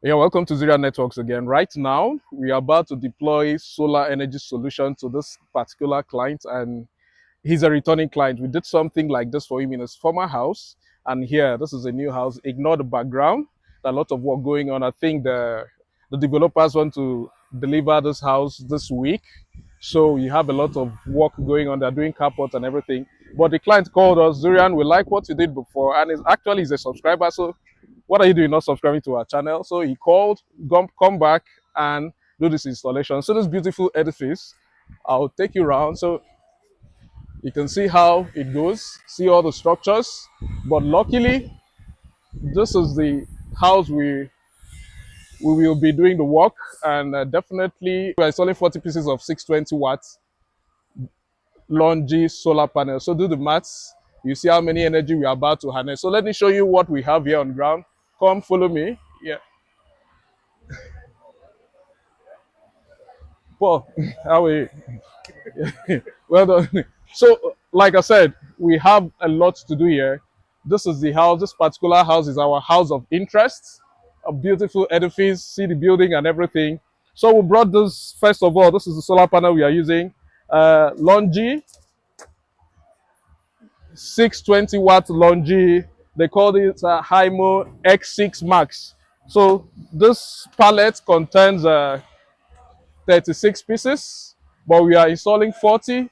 Yeah, welcome to Zira Networks again. Right now, we are about to deploy solar energy solution to this particular client, and he's a returning client. We did something like this for him in his former house, and here, this is a new house. Ignore the background. There's a lot of work going on. I think the developers want to deliver this house this week, so you have a lot of work going on. They're doing carport and everything. But the client called us, Zurian, we like what you did before, and he's a subscriber, so what are you doing not subscribing to our channel? So he called, come back and do this installation. So this beautiful edifice, I'll take you around so you can see how it goes, see all the structures. But luckily, this is the house we will be doing the work, and definitely we're installing 40 pieces of 620 watts Longi solar panel. So do the maths. You see how many energy we are about to harness. So let me show you what we have here on ground. Come follow me. Yeah. Paul, how are you? Well done. So, like I said, we have a lot to do here. This is the house. This particular house is our house of interest. A beautiful edifice. See the building and everything. So we brought this. First of all, this is the solar panel we are using. Longi, 620 watt Longi. They call it Hymo X6 Max. So this pallet contains 36 pieces, but we are installing 40.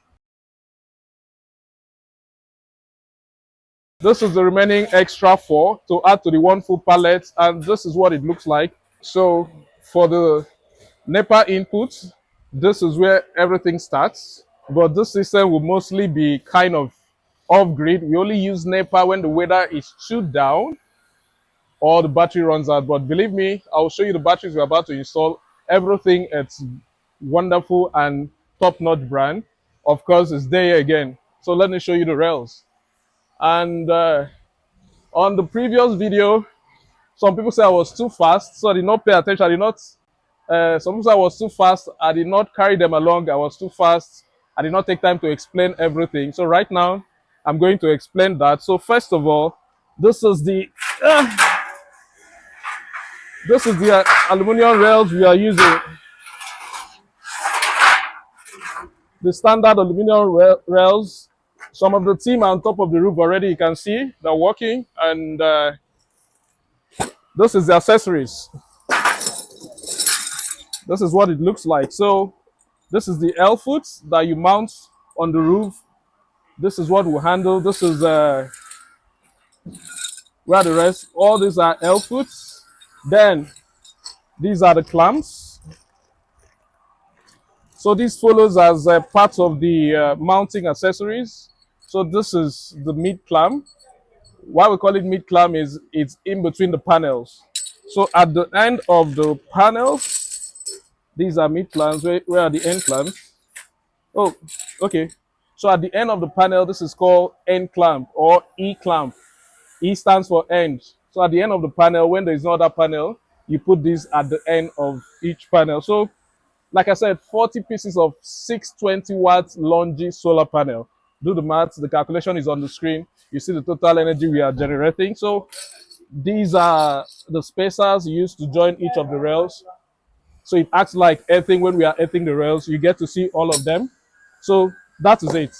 This is the remaining extra 4 to add to the one full pallet, and this is what it looks like. So for the NEPA input, this is where everything starts, but this system will mostly be kind of off-grid. We only use NEPA when the weather is too down or the battery runs out. But believe me, I'll show you the batteries we're about to install. Everything, it's wonderful and top-notch brand. Of course, it's there again. So let me show you the rails. And on the previous video, some people say I was too fast, so I did not pay attention. I did not. Some people say I was too fast. I did not carry them along. I was too fast. I did not take time to explain everything. So right now, I'm going to explain that. So first of all, this is the aluminum rails we are using. The standard aluminum rails. Some of the team are on top of the roof already. You can see they're working, and this is the accessories. This is what it looks like. So this is the L foot that you mount on the roof. This is what we handle. This is where the rest. All these are L foots. Then these are the clamps. So this follows as a part of the mounting accessories. So this is the mid clamp. Why we call it mid clamp is it's in between the panels. So at the end of the panels, these are mid clamps. Where are the end clamps? Oh, okay. So at the end of the panel, this is called end clamp or E clamp. E stands for end. So at the end of the panel, when there is no other panel, you put this at the end of each panel. So like I said, 40 pieces of 620 watts Longi solar panel. Do the math. The calculation is on the screen. You see the total energy we are generating. So these are the spacers used to join each of the rails. So it acts like earthing. When we are earthing the rails, you get to see all of them. So that is it.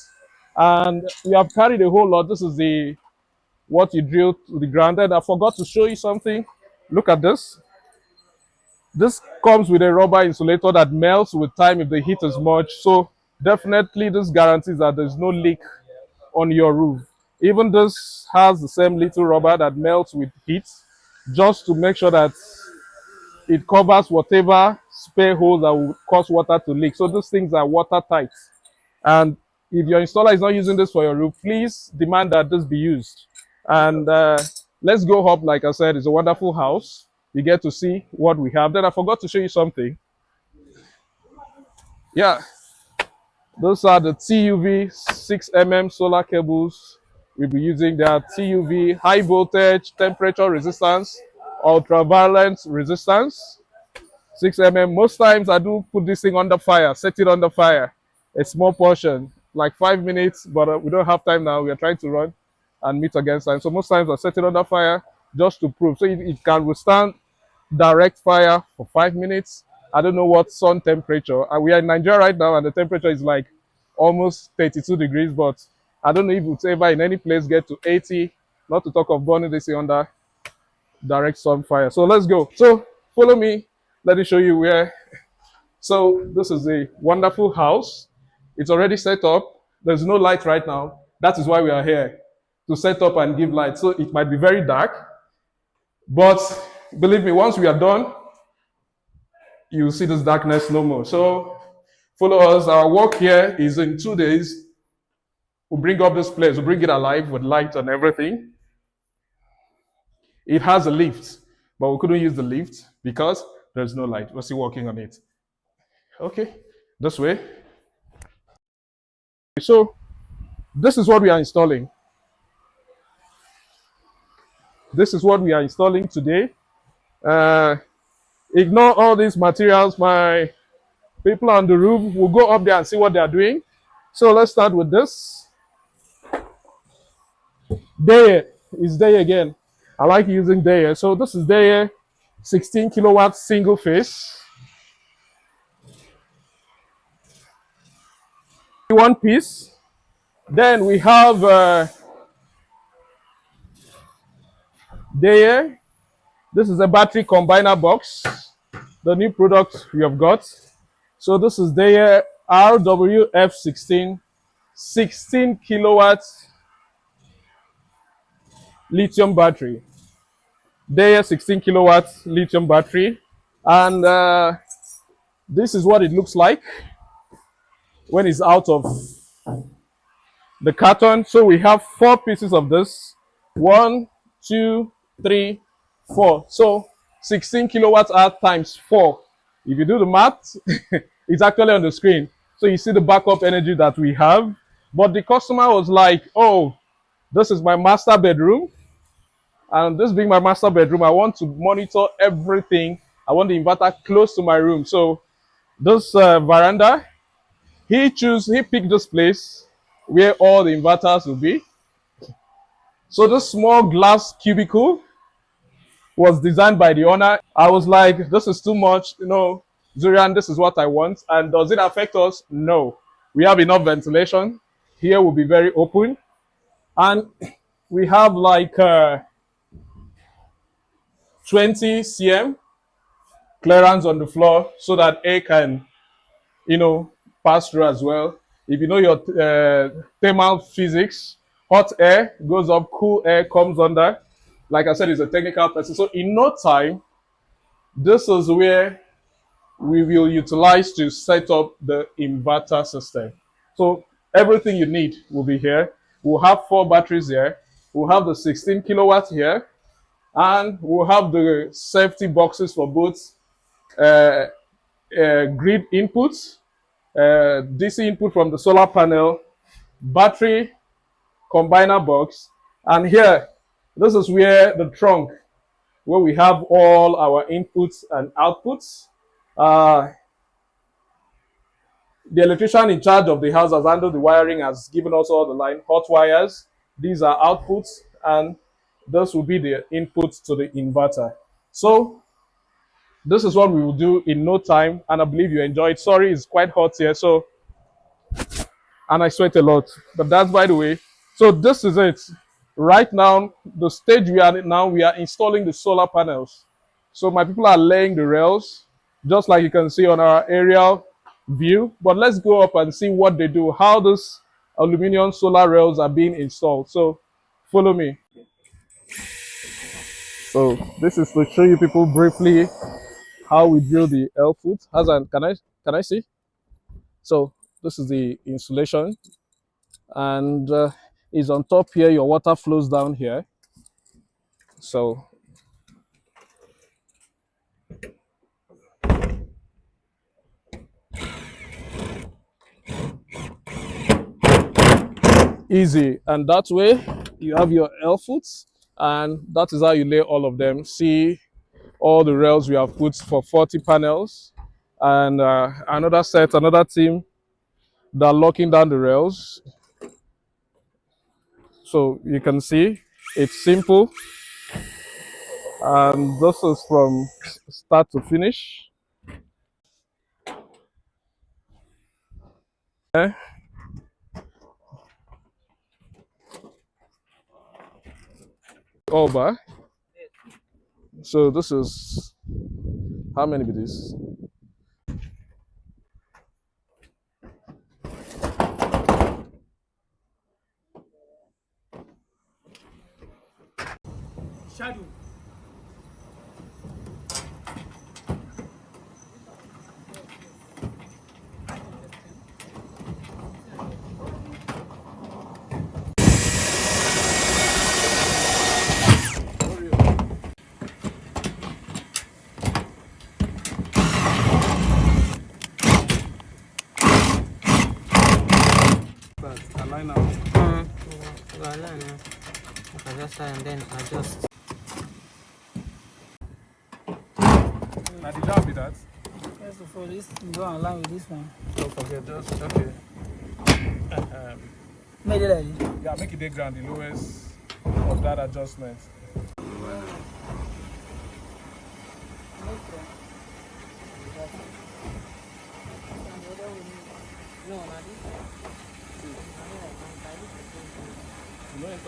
And we have carried a whole lot. This is what you drill to the ground. And I forgot to show you something. Look at this. This comes with a rubber insulator that melts with time if the heat is much. So definitely this guarantees that there's no leak on your roof. Even this has the same little rubber that melts with heat, just to make sure that it covers whatever spare holes that will cause water to leak. So these things are watertight. And if your installer is not using this for your roof, please demand that this be used. And let's go up. Like I said, it's a wonderful house. You get to see what we have. Then I forgot to show you something. Yeah, those are the TUV 6mm solar cables we'll be using. They are TUV high voltage, temperature resistance, ultraviolet resistance, 6mm. Most times I do put this thing under fire, set it under fire. A small portion, like 5 minutes, but we don't have time now. We are trying to run and meet against time. So most times I set it under fire just to prove. So it can withstand direct fire for 5 minutes. I don't know what sun temperature. We are in Nigeria right now, and the temperature is like almost 32 degrees. But I don't know if it's ever in any place get to 80. Not to talk of burning this under direct sun fire. So let's go. So follow me. Let me show you where. So this is a wonderful house. It's already set up. There's no light right now. That is why we are here, to set up and give light. So it might be very dark, but believe me, once we are done, you'll see this darkness no more. So follow us. Our work here is in 2 days. We'll bring up this place. We'll bring it alive with light and everything. It has a lift, but we couldn't use the lift because there's no light. We're still working on it. Okay, this way. So this is what we are installing. This is what we are installing today. Ignore all these materials. My people on the roof will go up there and see what they are doing. So let's start with this. Deye is Deye again. I like using Deye. So this is Deye 16 kilowatt single phase. One piece. Then we have Deye. This is a battery combiner box, the new product we have got. So this is Deye RWF16 16 kilowatt lithium battery. Deye 16 kilowatt lithium battery. And this is what it looks like when it's out of the carton. So we have 4 pieces of this. 1, 2, 3, 4. So 16 kilowatts hour times 4. If you do the math, it's actually on the screen. So you see the backup energy that we have. But the customer was like, oh, this is my master bedroom. And this being my master bedroom, I want to monitor everything. I want the inverter close to my room. So this veranda, he picked this place where all the inverters will be. So this small glass cubicle was designed by the owner. I was like, this is too much, Zurian, this is what I want. And does it affect us? No. We have enough ventilation. Here will be very open. And we have like 20 cm clearance on the floor so that air can, pass through as well. If you know your thermal physics, hot air goes up, cool air comes under. Like I said, it's a technical person. So in no time, this is where we will utilize to set up the inverter system. So everything you need will be here. We'll have 4 batteries here. We'll have the 16 kilowatt here. And we'll have the safety boxes for both grid inputs, DC input from the solar panel, battery combiner box, and here, this is where the trunk, where we have all our inputs and outputs. The electrician in charge of the house has handled the wiring, has given us all the line, hot wires. These are outputs, and this will be the inputs to the inverter. So this is what we will do in no time, and I believe you enjoy it. Sorry, it's quite hot here, and I sweat a lot, but that's by the way. So this is it. Right now, the stage we are in now, we are installing the solar panels. So my people are laying the rails, just like you can see on our aerial view. But let's go up and see what they do, how these aluminum solar rails are being installed. So follow me. So this is to show you people briefly how we drill the L foot. Can I see? So this is the installation, and is on top here. Your water flows down here. So easy, and that way you have your L foots, and that is how you lay all of them. See all the rails we have put for 40 panels, and another team that are locking down the rails. So you can see it's simple. And this is from start to finish. Okay. Over. So this is how many be this? Shadow. Align out. Align. I just and then adjust. Now the job be that. First of all, this go align with this one. Don't forget just okay. Made it like this. Yeah, make it the ground the lowest of that adjustment. No, not this. You know it.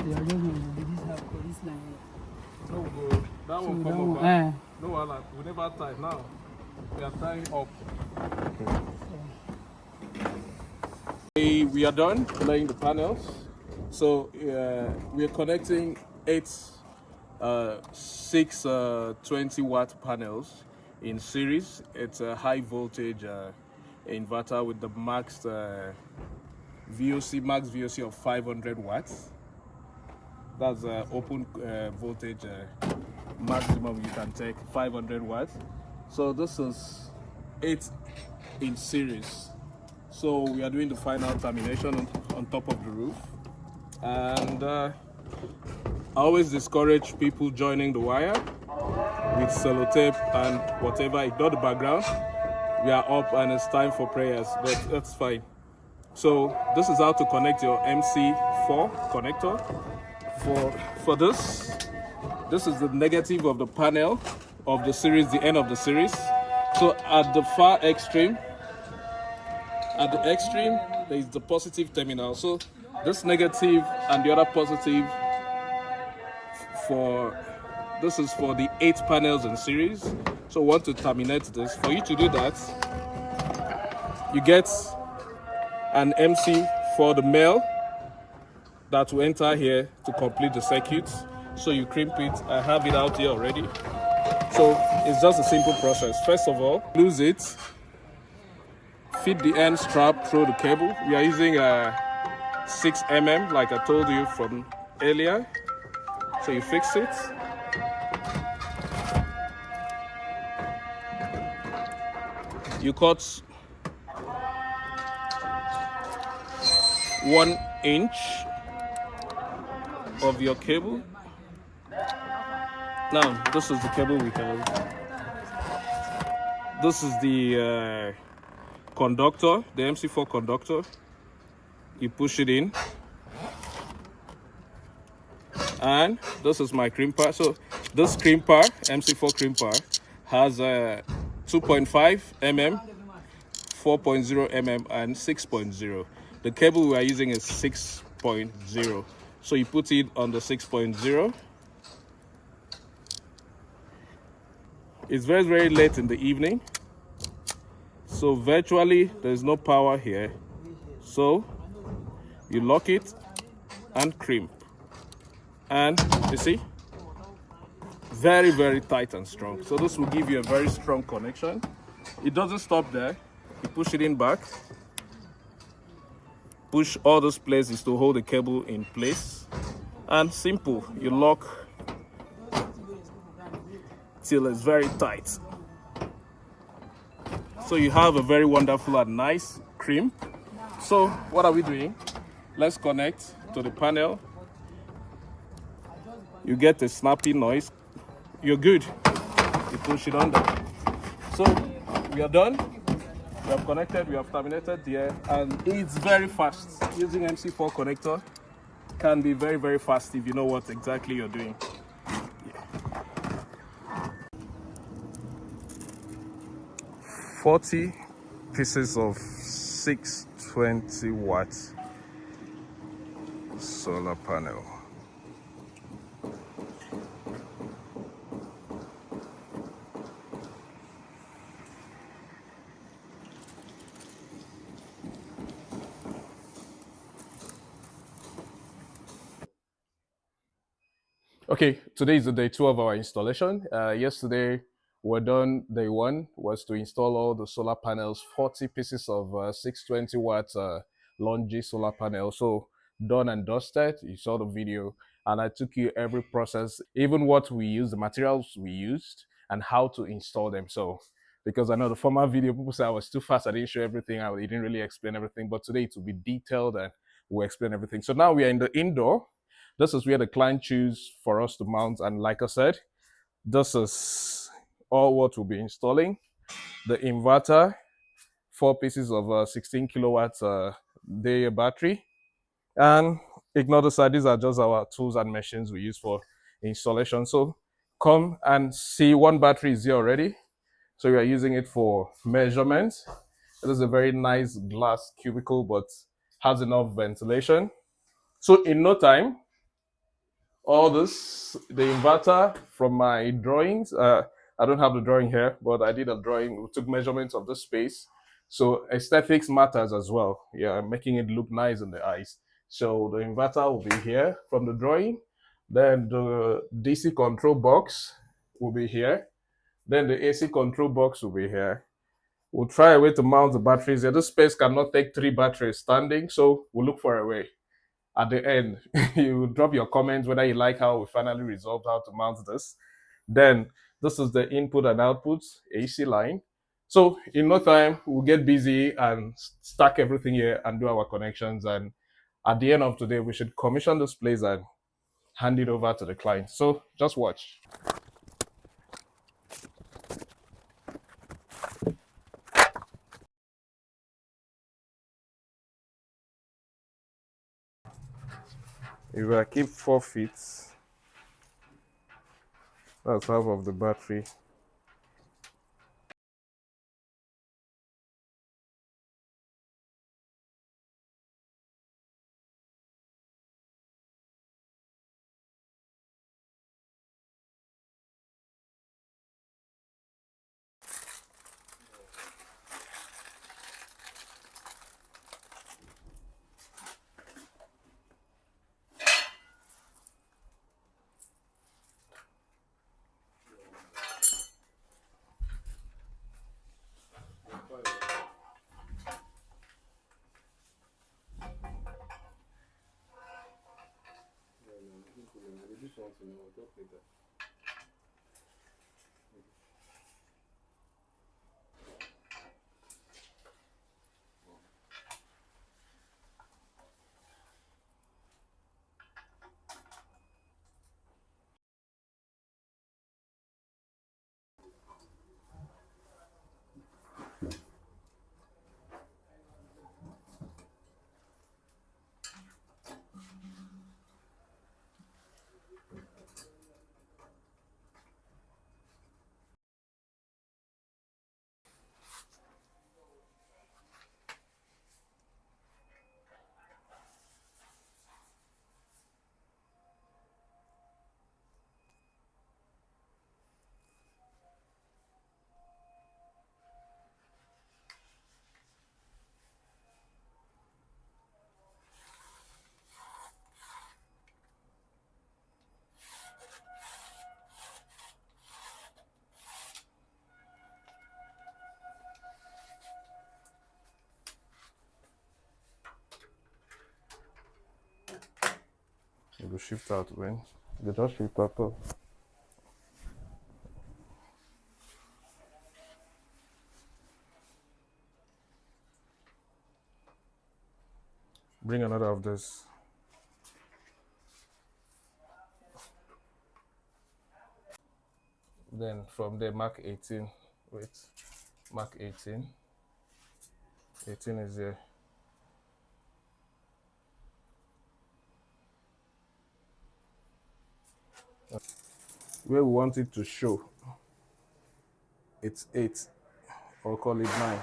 The adjustment this have for this line. No go. That one come up. No wahala. We never tie now. We are tying up. We are done laying the panels. So we are connecting eight 620-watt panels in series. It's a high voltage inverter with the max VOC of 500 watts. That's open voltage maximum you can take 500 watts. So this is 8 in series. So we are doing the final termination on top of the roof. And I always discourage people joining the wire with sellotape and whatever. Ignore the background. We are up and it's time for prayers, but that's fine. So this is how to connect your MC4 connector. For this is the negative of the panel of the series, the end of the series. So at the far extreme, there is the positive terminal. So this negative and the other positive this is for the 8 panels in series. So we want to terminate this. For you to do that, you get an MC for the male that will enter here to complete the circuit. So you crimp it. I have it out here already. So it's just a simple process. First of all, lose it, feed the end strap through the cable. We are using a 6 mm like I told you from earlier. So you fix it. You cut 1 inch of your cable. Now, this is the cable we have. This is the conductor, the MC4 conductor. You push it in. And this is my crimper. So this crimper, MC4 crimper, has a 2.5 mm, 4.0 mm, and 6.0. The cable we are using is 6.0. So you put it on the 6.0. It's very, very late in the evening. So virtually there's no power here. So you lock it and crimp. And you see, very, very tight and strong. So this will give you a very strong connection. It doesn't stop there. You push it in back. Push all those places to hold the cable in place. And simple, you lock till it's very tight. So you have a very wonderful and nice crimp. So what are we doing? Let's connect to the panel. You get a snappy noise. You're good. You push it under. So we are done. We have connected, we have terminated there, and it's very fast. Using MC4 connector can be very, very fast if you know what exactly you're doing. Yeah. 40 pieces of 620-watt solar panel. Okay, today is the day 2 of our installation. Yesterday, we're done. Day 1 was to install all the solar panels, 40 pieces of 620-watt Longi solar panel. So done and dusted. You saw the video, and I took you every process, even what we used, the materials we used, and how to install them. So because I know the former video, people say I was too fast, I didn't show everything, I didn't really explain everything, but today it will be detailed and we'll explain everything. So now we are in the indoor. This is where the client choose for us to mount. And like I said, this is all what we'll be installing. The inverter, 4 pieces of 16 kilowatts Deye battery. And ignore the side, these are just our tools and machines we use for installation. So come and see, one battery is here already. So we are using it for measurements. It is a very nice glass cubicle, but has enough ventilation. So in no time, all this, the inverter from my drawings, I don't have the drawing here, but I did a drawing. We took measurements of the space. So aesthetics matters as well. Yeah, making it look nice in the eyes. So the inverter will be here from the drawing. Then the DC control box will be here. Then the AC control box will be here. We'll try a way to mount the batteries here. This space cannot take 3 batteries standing, so we'll look for a way. At the end, you drop your comments whether you like how we finally resolved how to mount this. Then this is the input and output AC line. So in no time, we'll get busy and stack everything here and do our connections. And at the end of today, we should commission this place and hand it over to the client. So just watch. If I keep 4 feet, that's half of the battery. You go shift out when they just shift out up. Bring another of this. Then from there, mark 18. Wait, mark 18. 18 is there. Where we want it to show, it's 8, or call it 9.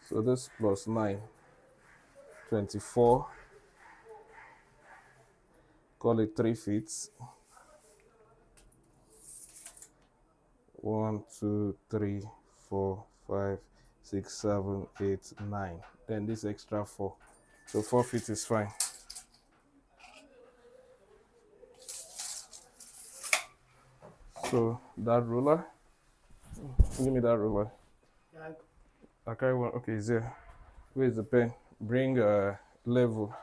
So this plus 9, 24, call it 3 feet. 1, 2, 3, 4, 5, 6, 7, 8, 9. Then this extra 4. So 4 feet is fine. So that ruler, give me that ruler. I carry one. Okay, is there? Where is the pen? Bring level.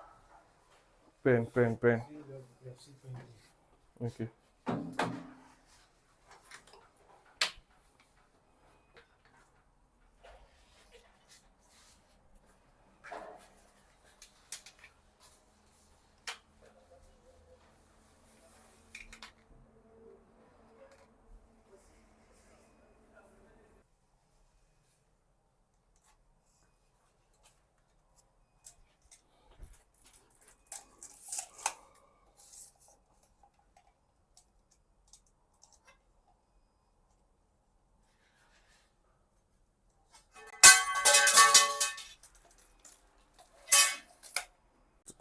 Pen. Okay.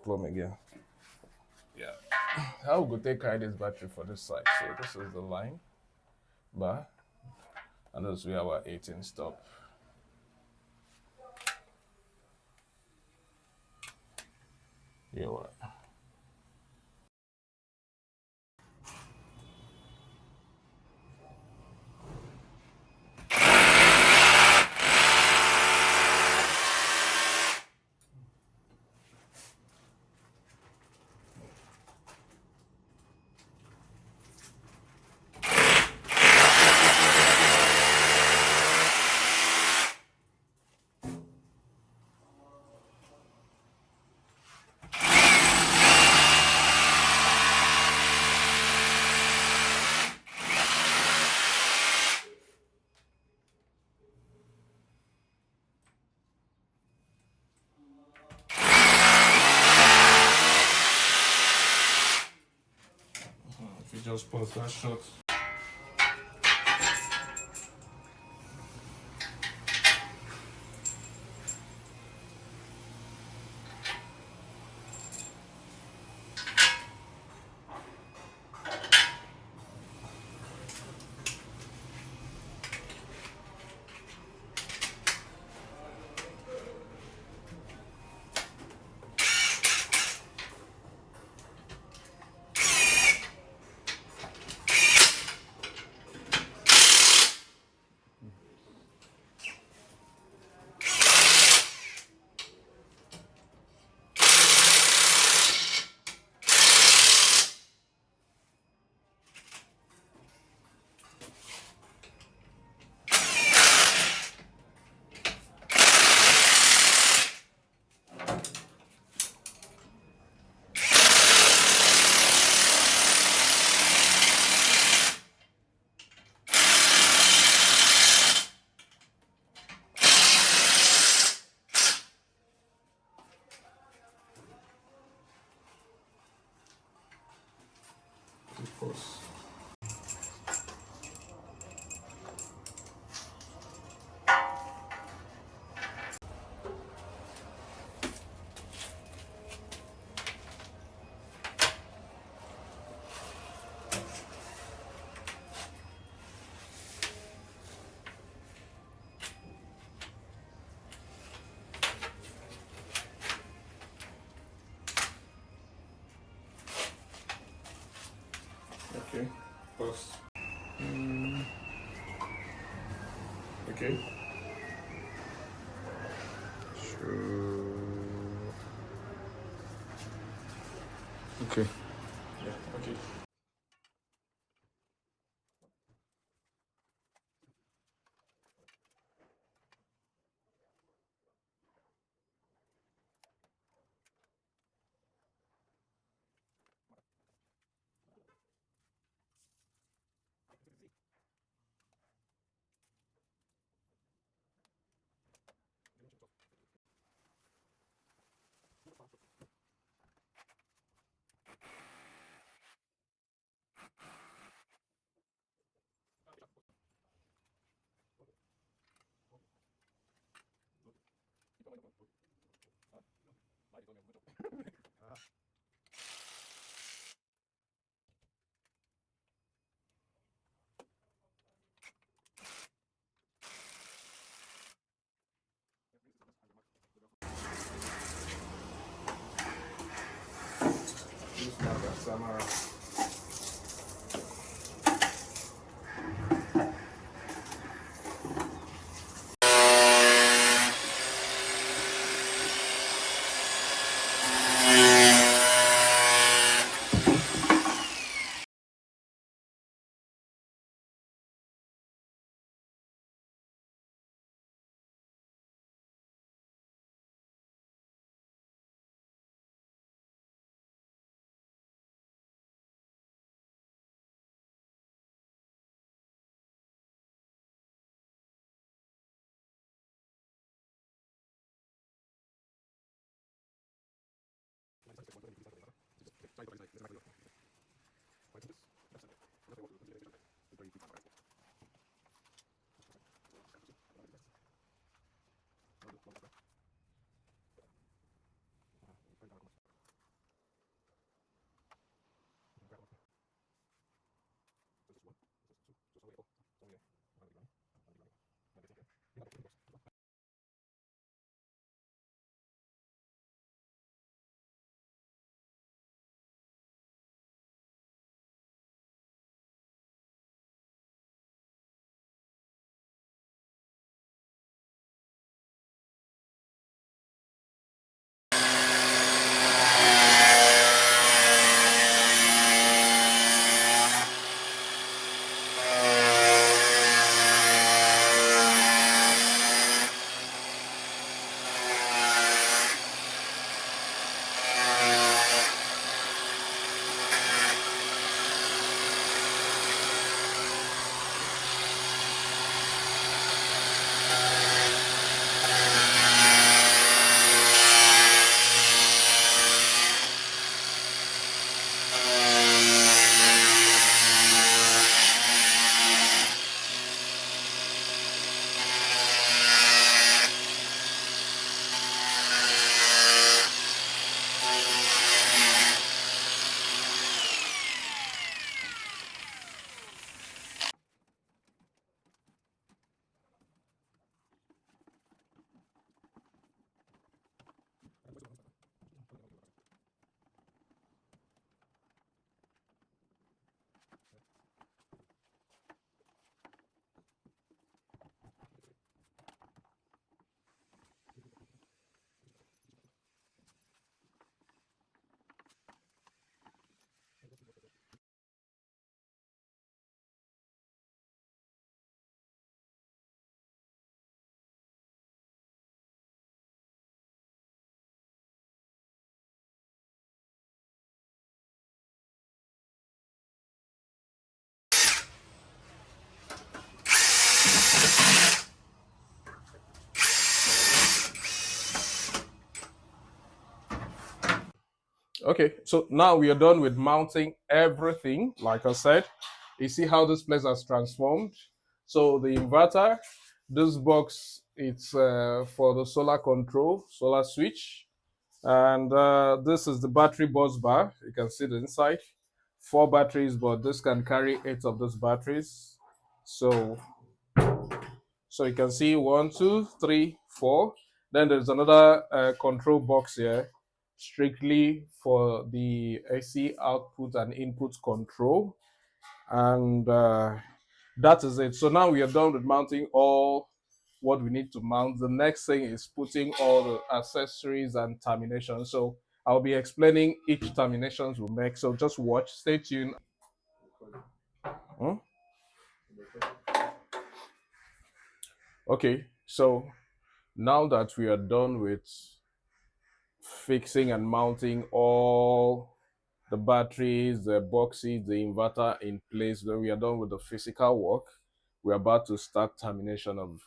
Plumb again. Yeah. How we go take carry this battery for this side? So this is the line bar, and this is where our 18 stop. Yeah, what? If you just pause that shot. course. Okay. Sure. Okay. Yeah. Okay. Use my Samara. Okay, so now we are done with mounting everything. Like I said, you see how this place has transformed. So the inverter, this box, it's for the solar control, solar switch. And this is the battery bus bar. You can see the inside. 4 batteries, but this can carry 8 of those batteries. So so you can see 1, 2, 3, 4. Then there's another control box here, strictly for the AC output and input control. And that is it. So now we are done with mounting all what we need to mount. The next thing is putting all the accessories and termination. So I'll be explaining each terminations we'll make. So just watch, stay tuned. Hmm? Okay, so now that we are done with fixing and mounting all the batteries, the boxes, the inverter in place, then we are done with the physical work. We're about to start termination of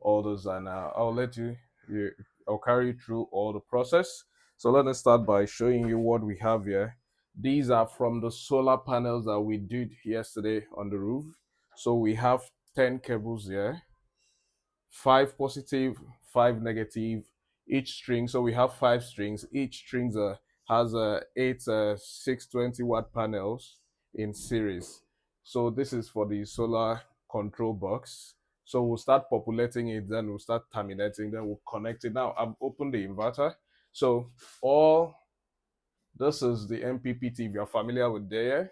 all those, and I'll let I'll carry you through all the process. So let us start by showing you what we have here. These are from the solar panels that we did yesterday on the roof. So we have 10 cables here, 5 positive, 5 negative, each string. So we have 5 strings. Each string has 8 620-watt panels in series. So this is for the solar control box. So we'll start populating it, then we'll start terminating, then we'll connect it. Now I've opened the inverter. So all this is the MPPT. If you're familiar with Deye,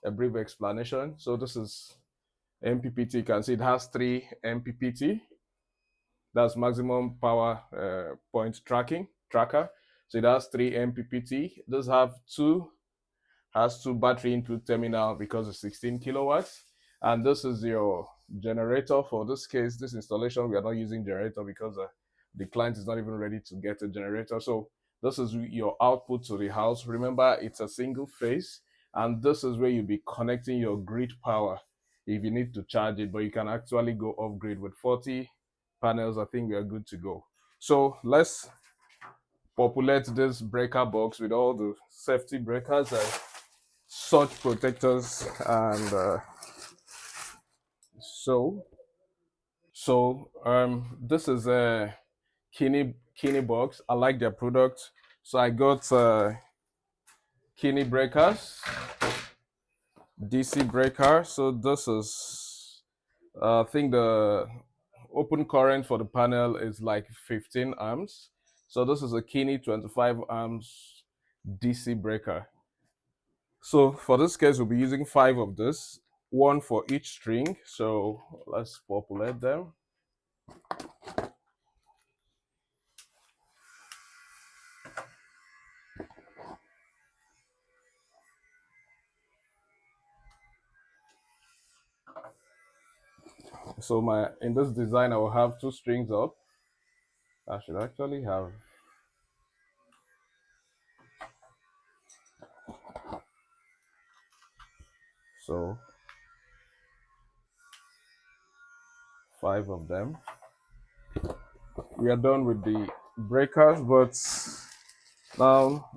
a brief explanation. So this is MPPT. You can see it has 3 MPPT. That's maximum power point tracker. So it has 3 MPPT. Those have has two battery input terminal because it's 16 kilowatts. And this is your generator. For this case, this installation, we are not using generator because the client is not even ready to get a generator. So this is your output to the house. Remember, it's a single phase, and this is where you'll be connecting your grid power if you need to charge it, but you can actually go off grid with 40 panels. I think we are good to go. So let's populate this breaker box with all the safety breakers and surge protectors, and so this is a Kini box. I like their product, so I got Kini breakers, DC breaker. So this is I think the open current for the panel is like 15 amps. So this is a Kini 25 amps DC breaker. So for this case, we'll be using 5 of this, 1 for each string. So let's populate them. So in this design, I will have 2 strings up. I should actually have so 5 of them. We are done with the breakers, but now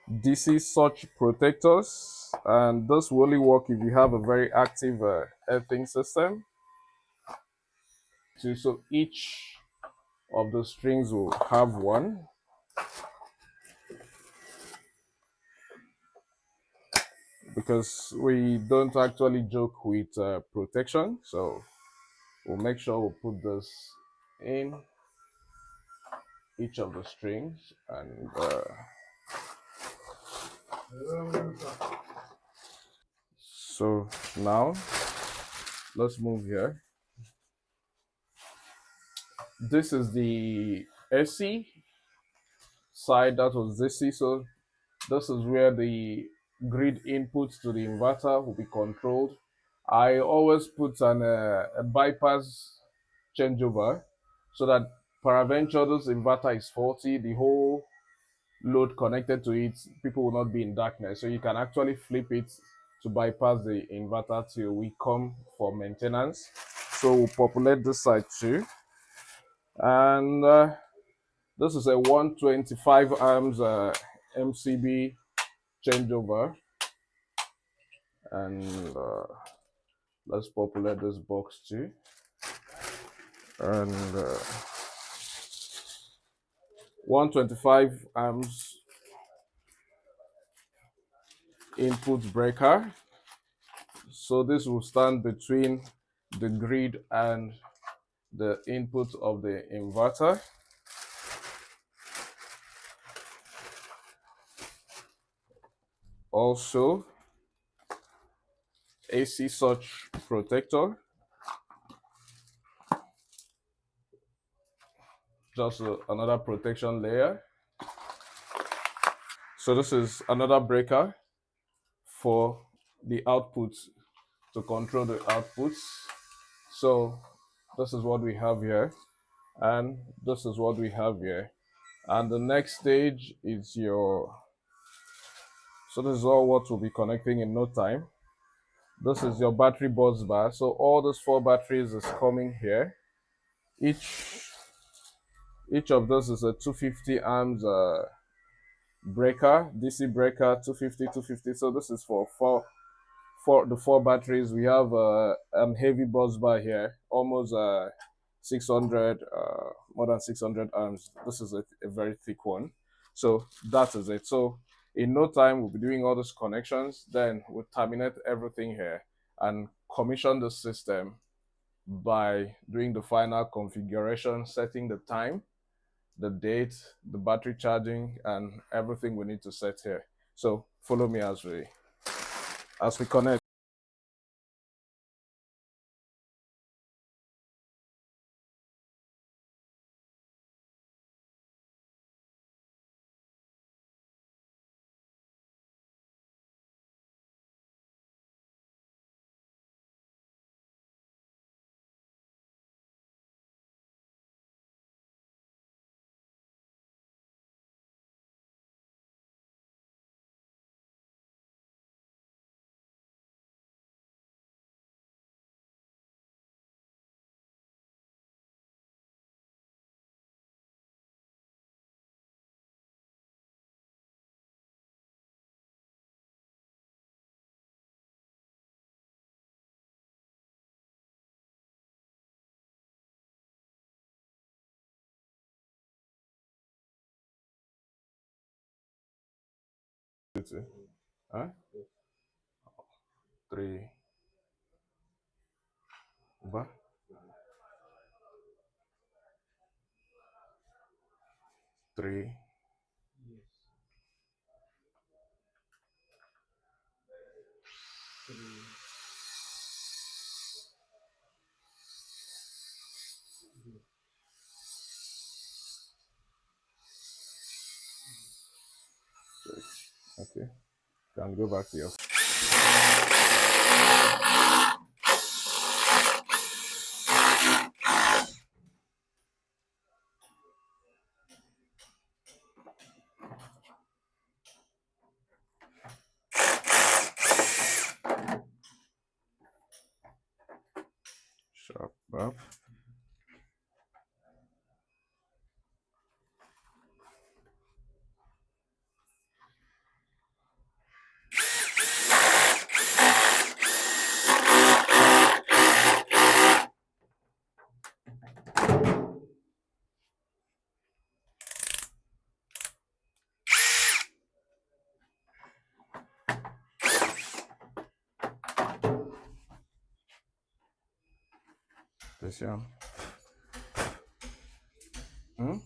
DC surge protectors, and this will only work if you have a very active earthing system. So each of the strings will have one. Because we don't actually joke with protection, so we'll make sure we put this in each of the strings, and so now let's move here. This is the AC side, that was DC. So this is where the grid inputs to the inverter will be controlled. I always put a bypass changeover so that peradventure this inverter is faulty, the whole load connected to it, people will not be in darkness. So you can actually flip it to bypass the inverter till we come for maintenance. So we'll populate this side too. And this is a 125 amps MCB changeover. And let's populate this box too. And 125 amps input breaker. So this will stand between the grid and the input of the inverter. Also, AC surge protector. Just another protection layer. So this is another breaker for the outputs, to control the outputs. So this is what we have here, and this is what we have here. And the next stage is your, so this is all what we'll be connecting in no time. This is your battery bus bar. So all those 4 batteries is coming here. Each of those is a 250 amps breaker, DC breaker, 250, 250. So this is for the 4 batteries. We have a heavy bus bar here, almost 600, more than 600 amps. This is a very thick one. So that is it. So in no time, we'll be doing all those connections. Then we'll terminate everything here and commission the system by doing the final configuration, setting the time, the date, the battery charging, and everything we need to set here. So follow me as we connect. Huh? 3 bar 3. Okay, can go back to your. Sharp up. This one. Hmm?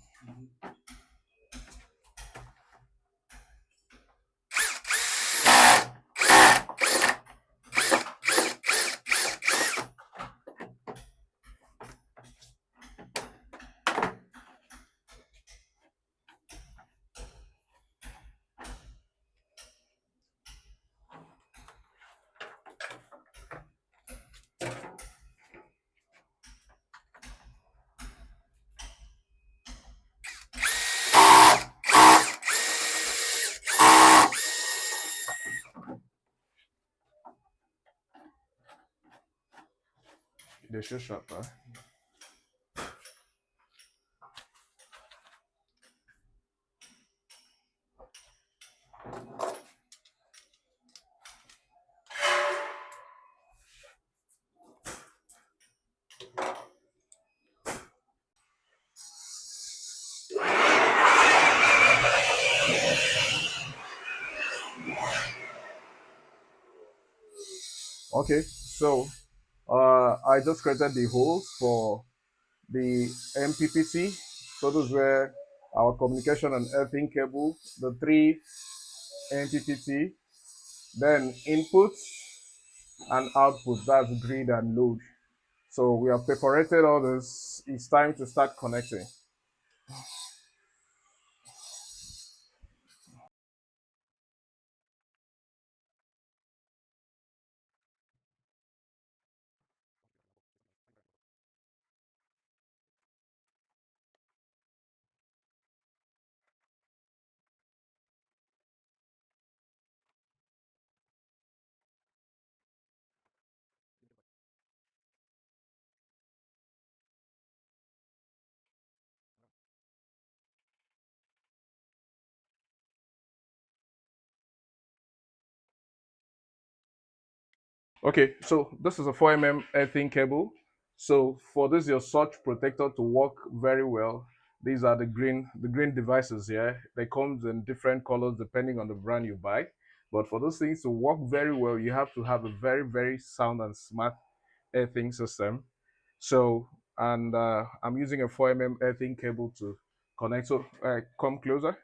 They show sharp, huh? Okay, so I just created the holes for the MPPT. So those were our communication and earthing cable, the 3 MPPT, then input, and output, that's grid and load. So we have perforated all this. It's time to start connecting. Okay, so this is a 4 earthing cable. So for this your surge protector to work very well, these are the green devices here. They come in different colors depending on the brand you buy. But for those things to work very well, you have to have a very, very sound and smart earthing system. So, and I'm using a 4 earthing cable to connect. So come closer.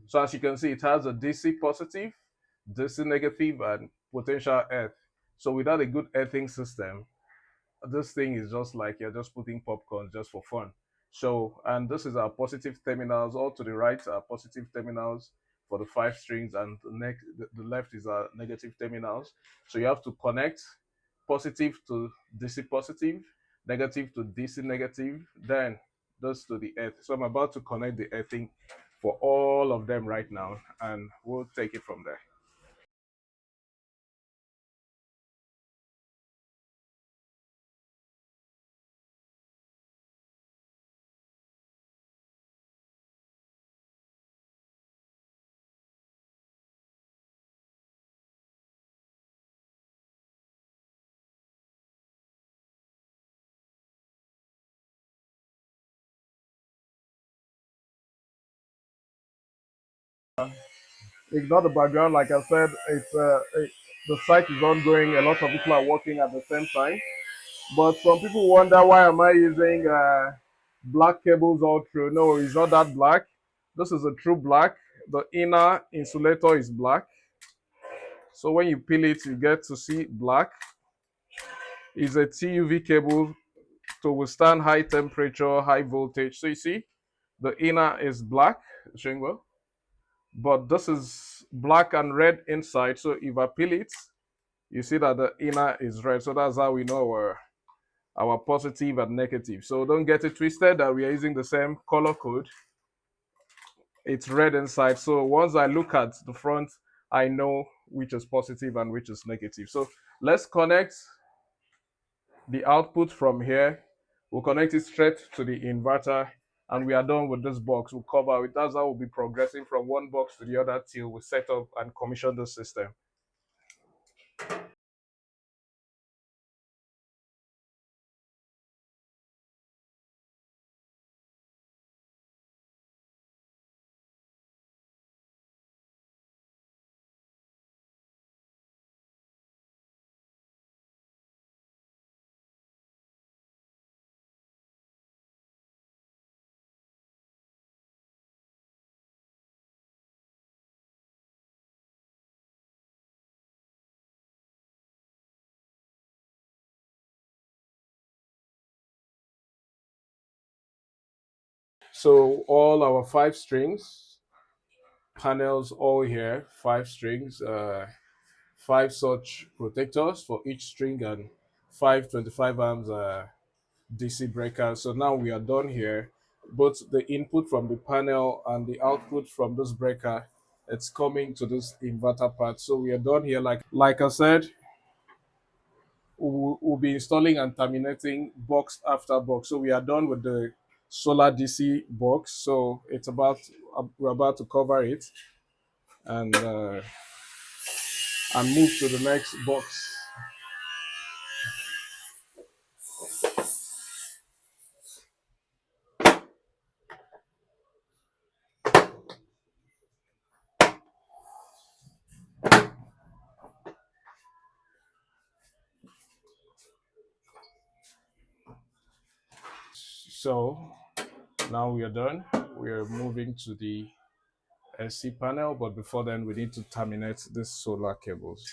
So as you can see, it has a DC positive, DC negative, and potential earth. So without a good earthing system, this thing is just like you're just putting popcorn just for fun. So, and this is our positive terminals. All to the right are positive terminals for the 5 strings, and the left is our negative terminals. So you have to connect positive to DC positive, negative to DC negative, then this to the earth. So I'm about to connect the earthing for all of them right now, and we'll take it from there. Ignore the background. Like I said, the site is ongoing. A lot of people are working at the same time. But some people wonder, why am I using black cables all through? No, it's not that black. This is a true black. The inner insulator is black. So when you peel it, you get to see black. It's a TUV cable to withstand high temperature, high voltage. So you see, the inner is black, showing well, but this is black and red inside. So if I peel it, you see that the inner is red. So that's how we know our positive and negative. So don't get it twisted that we are using the same color code. It's red inside. So once I look at the front, I know which is positive and which is negative. So let's connect the output from here. We'll connect it straight to the inverter, and we are done with this box. We'll cover it. That's how we'll be progressing from one box to the other till we set up and commission the system. So all our 5 strings, panels all here, 5 strings, 5 such protectors for each string, and 5 25 amps DC breakers. So now we are done here. Both the input from the panel and the output from this breaker, it's coming to this inverter part. So we are done here. Like I said, we'll be installing and terminating box after box. So we are done with the solar DC box. So it's about we're about to cover it and move to the next box. So now we are done. We are moving to the SC panel, but before then we need to terminate these solar cables.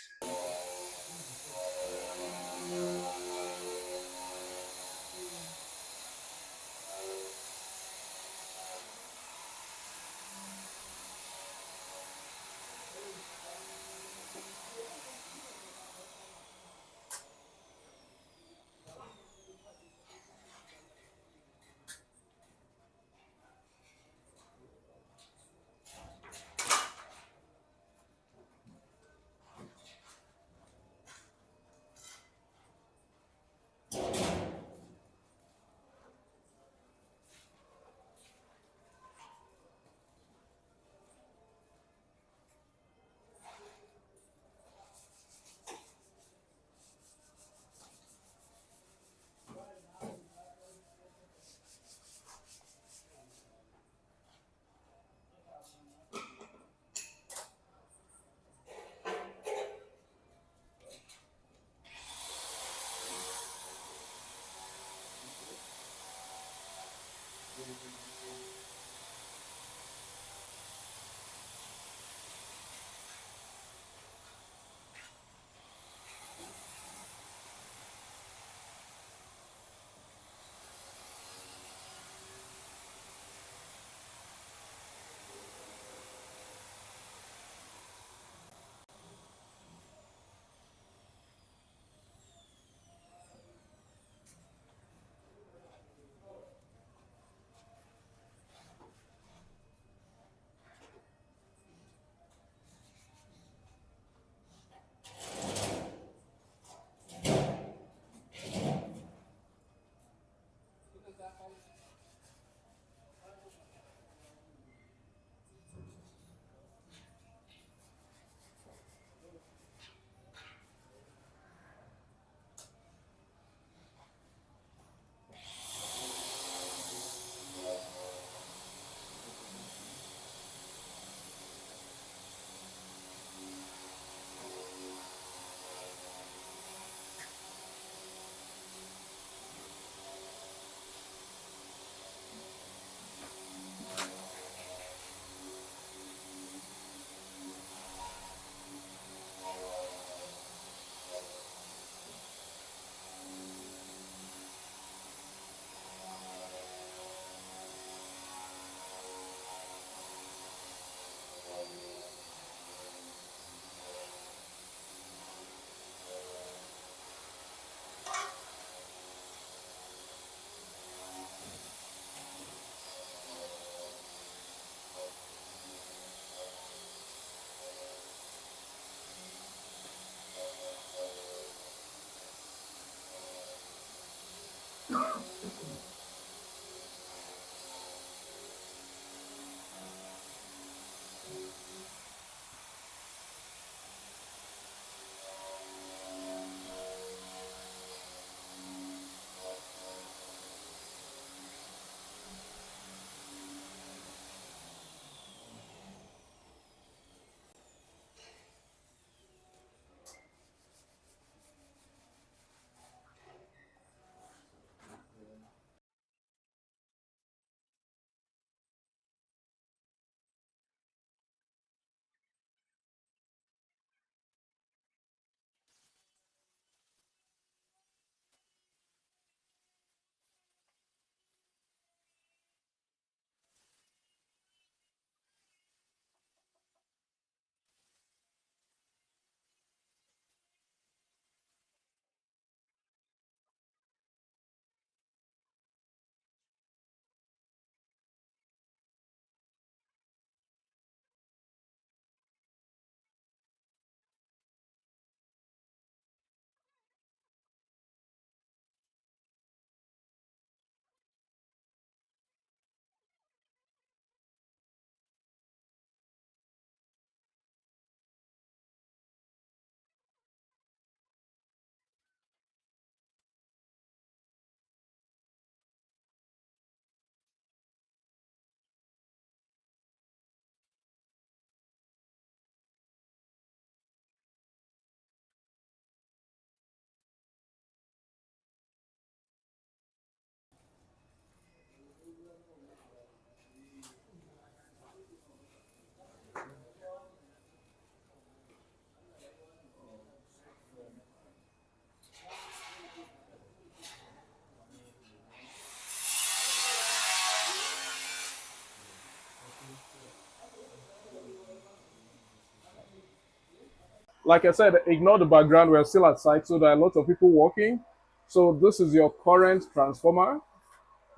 Like I said, ignore the background. We're still at site, so there are a lot of people working. So this is your current transformer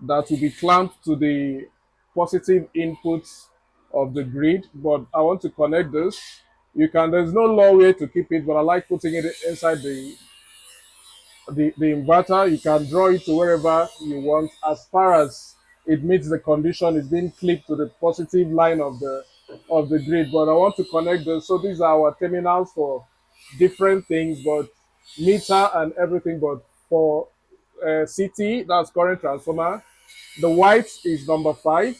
that will be clamped to the positive inputs of the grid. But I want to connect this. You can, there's no law way to keep it, but I like putting it inside the inverter. You can draw it to wherever you want as far as it meets the condition. It's being clipped to the positive line of the grid. But I want to connect this. So these are our terminals for different things, but meter and everything. But for CT, that's current transformer, the white is number 5,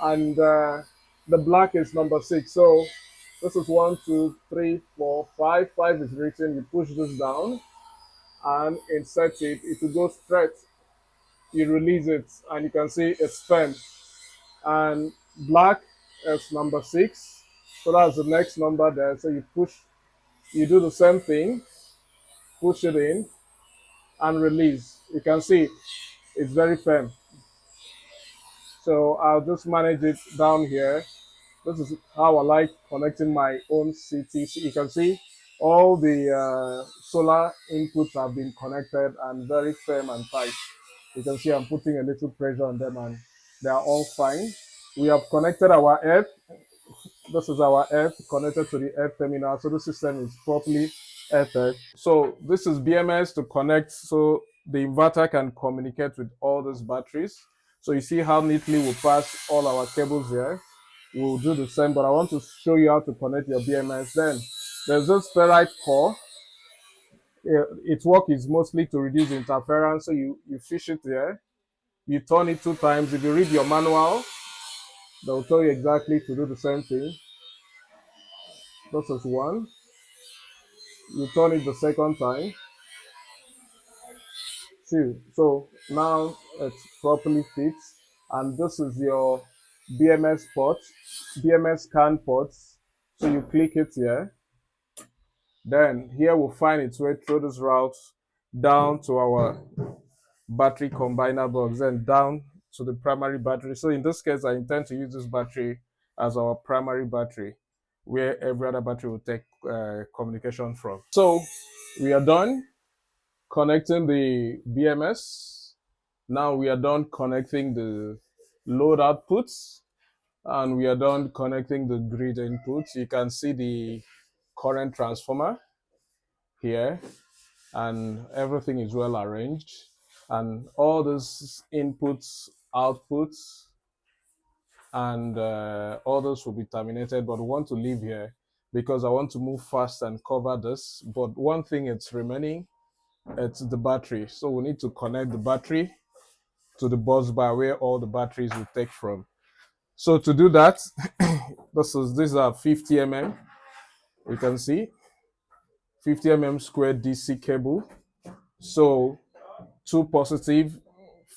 and the black is number 6. So this is 1, 2, 3, 4, 5. 5 is written. You push this down and insert it. It will go straight. You release it, and you can see it's firm. And black is number 6. So that's the next number there. So you push, you do the same thing, push it in, and release. You can see it's very firm. So I'll just manage it down here. This is how I like connecting my own CTC. You can see all the solar inputs have been connected and very firm and tight. You can see I'm putting a little pressure on them and they are all fine. We have connected our earth. This is our earth connected to the earth terminal. So the system is properly earthed. So this is BMS to connect so the inverter can communicate with all these batteries. So you see how neatly we pass all our cables here. We'll do the same, but I want to show you how to connect your BMS. Then there's this ferrite core. Its work is mostly to reduce interference. So you fish it here. You turn it 2 times. If you read your manual, they'll tell you exactly to do the same thing. This is 1. You turn it the second time. 2. So now it's properly fixed. And this is your BMS port, BMS CAN ports. So you click it here. Then here we'll find its way through this route down to our battery combiner box, then down to the primary battery. So in this case, I intend to use this battery as our primary battery, where every other battery will take communication from. So we are done connecting the BMS. Now we are done connecting the load outputs, and we are done connecting the grid inputs. You can see the current transformer here, and everything is well arranged. and all these inputs, outputs, and all those will be terminated. But we want to leave here because I want to move fast and cover this. But one thing it's remaining, it's the battery. So we need to connect the battery to the bus bar where all the batteries will take from. So to do that, these are 50 mm. You can see 50 mm square DC cable. So two positive,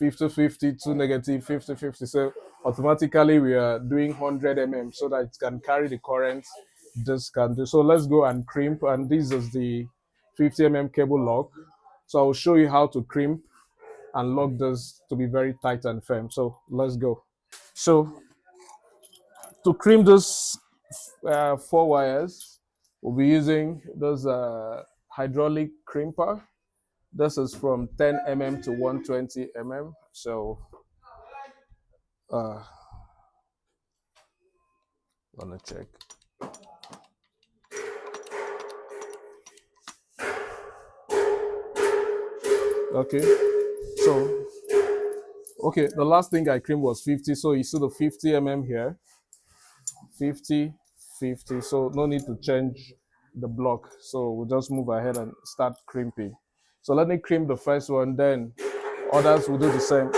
50-50, two negative, 50-50. So automatically we are doing 100 mm so that it can carry the current this can do. So let's go and crimp. And this is the 50 mm cable lock. So I'll show you how to crimp and lock this to be very tight and firm. So let's go. So to crimp those four wires, we'll be using those hydraulic crimper. This is from 10 mm to 120 mm. So gonna check. Okay. So okay, the last thing I crimped was 50. So you see the 50 mm here. 50, 50. So no need to change the block. So we'll just move ahead and start crimping. So let me crimp the first one, then others will do the same.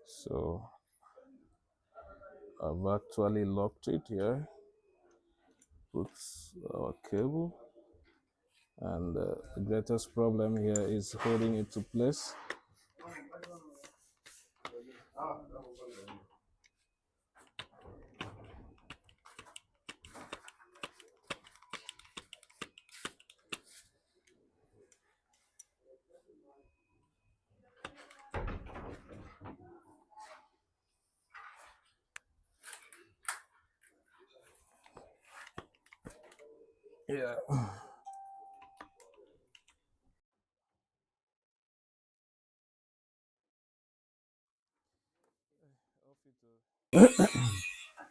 So I've actually locked it here. Put our cable, and the greatest problem here is holding it to place. Yeah.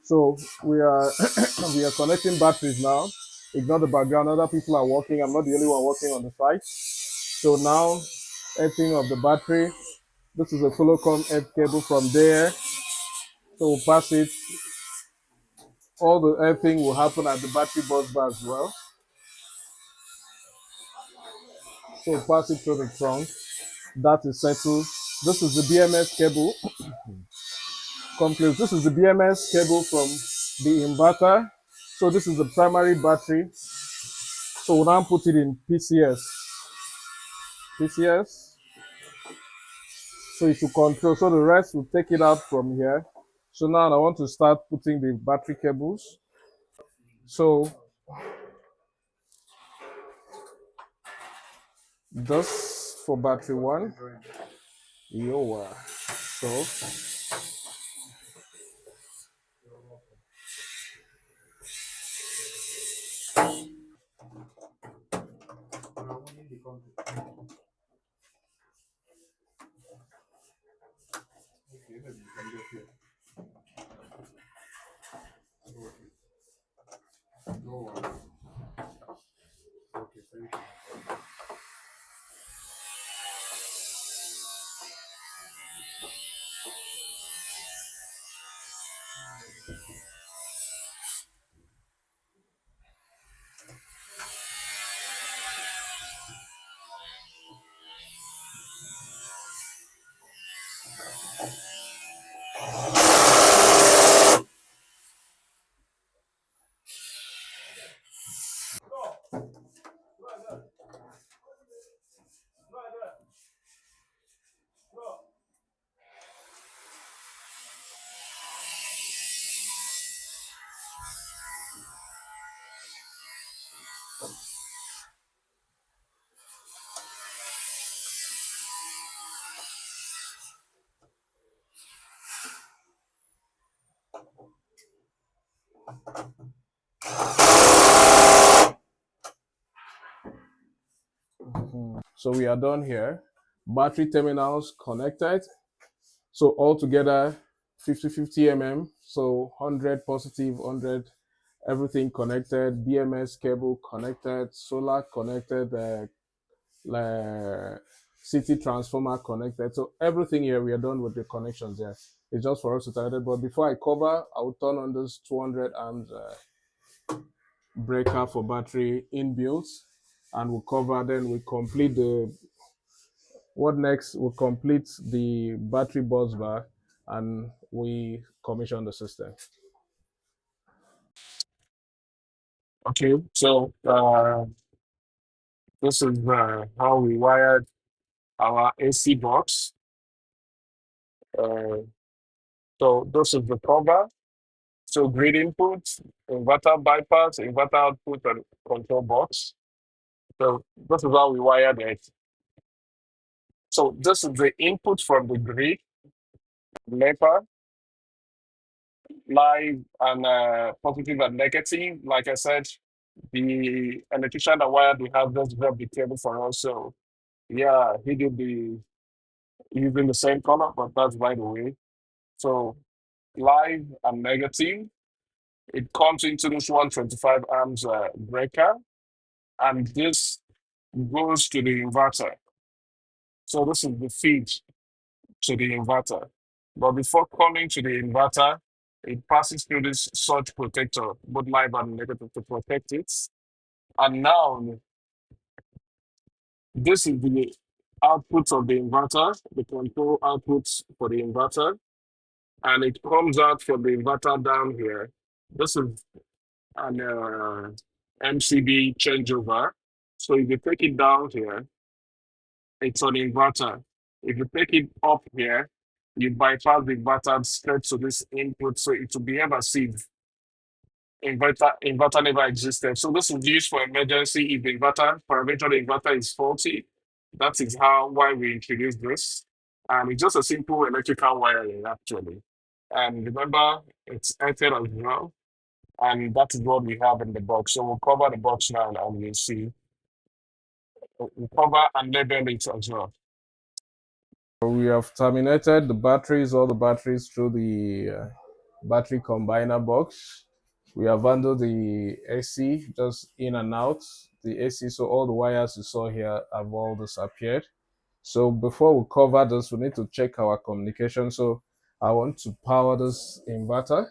So we are we are connecting batteries now. Ignore the background. Other people are working. I'm not the only one working on the site. So now, earthing of the battery. This is a Folocom earth cable from there. So we'll pass it. All the earthing will happen at the battery bus bar as well. So we'll pass it through the trunk. That is settled. This is the BMS cable. Complete. This is the BMS cable from the inverter. So this is the primary battery. So we'll now put it in PCS. PCS. So it will control. So the rest will take it out from here. So now I want to start putting the battery cables. So this for battery one. Yoa. So so we are done here. battery terminals connected. So altogether 50-50 mm. So 100 positive, 100 everything connected, BMS cable connected, solar connected, city transformer connected. So everything here, we are done with the connections here. It's just for us to target it. But before I cover, I will turn on this 200 amps breaker for battery inbuilt, and we'll cover, then we complete the, what next? We'll complete the battery bus bar and we commission the system. Okay, so this is how we wired our AC box. Uh, so this is the cover. So grid input, inverter bypass, inverter output, and control box. So this is how we wired it. So this is the input from the grid, NEPA, live and positive and negative. Like I said, the electrician that wired we have just grab the cable for us. So yeah, he did the using the same color, but that's by the way. So live and negative, it comes into this 125 amps breaker, and this goes to the inverter. So this is the feed to the inverter. But before coming to the inverter, it passes through this surge protector, both live and negative, to protect it. And now this is the output of the inverter, the control output for the inverter, and it comes out from the inverter down here. This is an MCB changeover. So if you take it down here, it's an inverter. If you take it up here, you bypass the inverter straight to this input, so it will behave as if inverter never existed. So this is used for emergency if the inverter parameter the inverter is faulty. That is how why we introduced this. And it's just a simple electrical wiring actually. And remember, it's earthed as well. And that is what we have in the box. So we'll cover the box now and you'll see. We'll cover and label it as well. We have terminated the batteries, all the batteries through the battery combiner box. We have handled the AC just in and out, the AC, so all the wires you saw here have all disappeared. So before we cover this, we need to check our communication. So I want to power this inverter,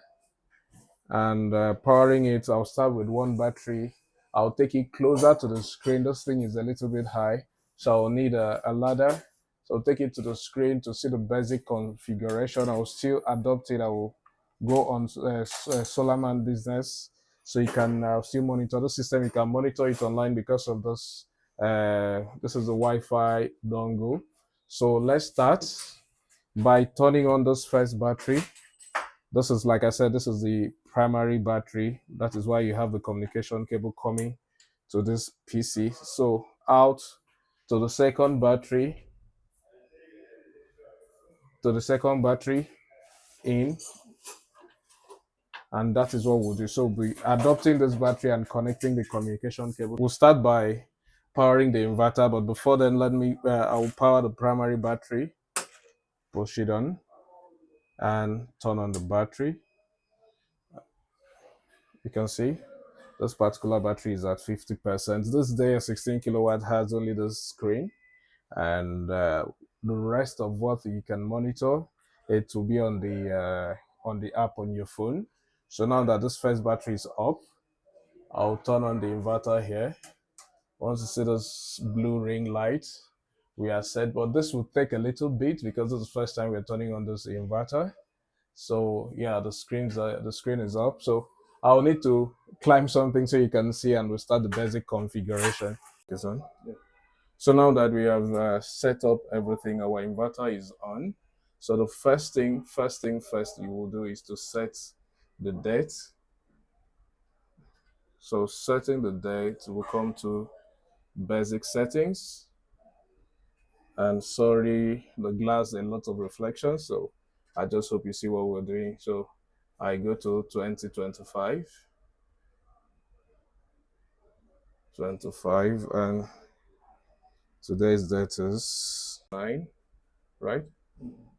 and powering it, I'll start with one battery. I'll take it closer to the screen. This thing is a little bit high, so I'll need a ladder. So I'll take it to the screen to see the basic configuration. I'll still adopt it. I will go on Solarman business, so you can still monitor the system. You can monitor it online because of this. This is the Wi-Fi dongle. So let's start by turning on this first battery. This is, like I said, this is the primary battery. That is why you have the communication cable coming to this PC. So out to the second battery, in, and that is what we'll do. So we'll be adopting this battery and connecting the communication cable. We'll start by powering the inverter, but before then, I'll power the primary battery, push it on, and turn on the battery. You can see this particular battery is at 50%. This Deye 16 kilowatt has only this screen, and the rest of what you can monitor, it will be on the app on your phone. So now that this first battery is up, I'll turn on the inverter here. Once you see this blue ring light, we are set, but this will take a little bit because this is the first time we're turning on this inverter. So yeah, the screen is up. So I'll need to climb something so you can see, and we'll start the basic configuration. This one. So now that we have set up everything, our inverter is on. So the first you will do is to set the date. So setting the date, we'll come to basic settings. And sorry, the glass, a lot of reflections. So I just hope you see what we're doing. So I go to 2025, and today's date is 9, right?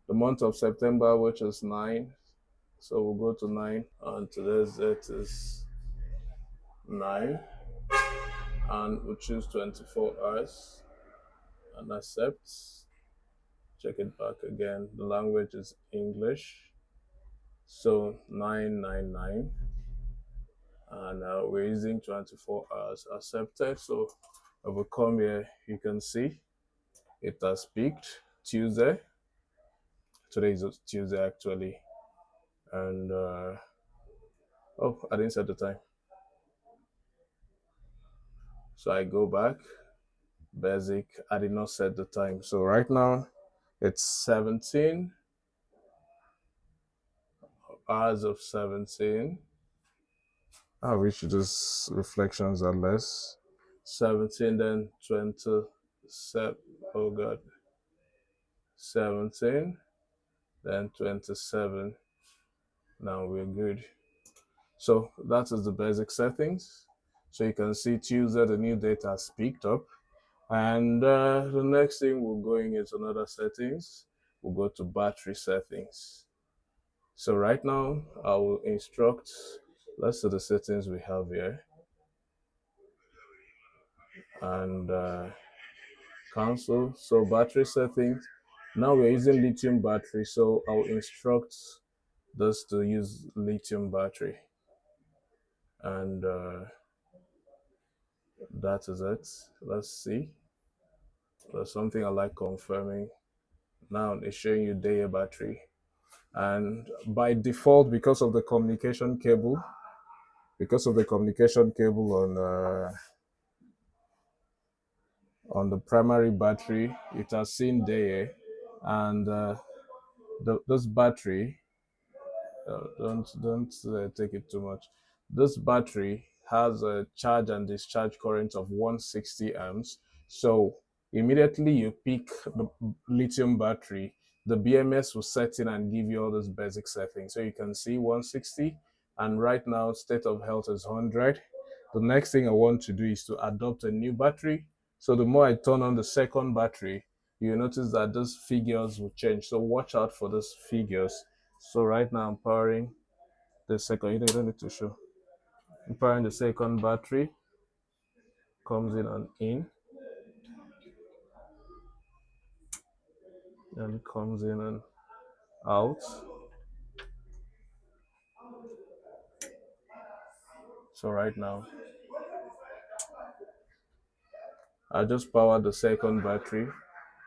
The month of September, which is 9. So we'll go to 9, and today's date is 9, and we'll choose 24 hours and accept. Check it back again. The language is English. So 999, and we're using 24 hours accepted. So if we come here, you can see it has peaked Tuesday. Today is Tuesday actually, and oh, I didn't set the time. So I go back, basic. I did not set the time. So right now it's 17 hours of 17. I wish these reflections are less. 17, then 27. Oh God. 17, then 27. Now we're good. So that is the basic settings. So you can see Tuesday, the new data has picked up. And the next thing we're going is another settings. We'll go to battery settings. So right now I will instruct, let's see the settings we have here. And cancel. So battery settings. Now we're using lithium battery. So I'll instruct this to use lithium battery. And that is it. Let's see. There's something I like confirming. Now it's showing you Deye battery. And by default, because of the communication cable on the primary battery, it has seen Deye, and this battery, don't take it too much. This battery has a charge and discharge current of 160 amps. So immediately you pick the lithium battery, the BMS will set in and give you all those basic settings. So you can see 160, and right now state of health is 100. The next thing I want to do is to adopt a new battery. So the more I turn on the second battery, you notice that those figures will change. So watch out for those figures. So right now I'm powering the second, you don't need to show. I'm powering the second battery, comes in and in, and comes in and out. So right now, I just powered the second battery.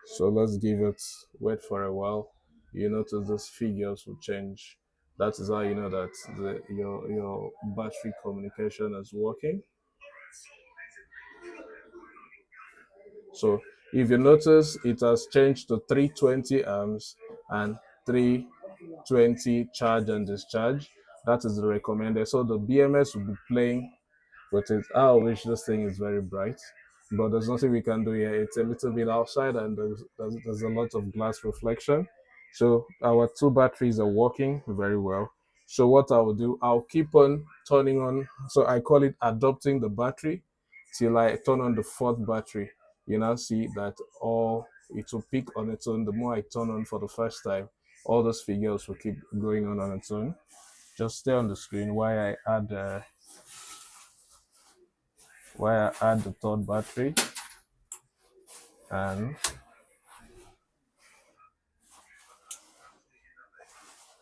So let's give it, wait for a while. You notice those figures will change. That is how you know that your battery communication is working. So if you notice, it has changed to 320 amps and 320 charge and discharge. That is the recommended. So the BMS will be playing with it. I wish this thing is very bright, but there's nothing we can do here. It's a little bit outside, and there's a lot of glass reflection. So our two batteries are working very well. So what I will do, I'll keep on turning on. So I call it adopting the battery till I turn on the fourth battery. You now see that all it will pick on its own. The more I turn on for the first time, all those figures will keep going on its own. Just stay on the screen while I add the third battery. And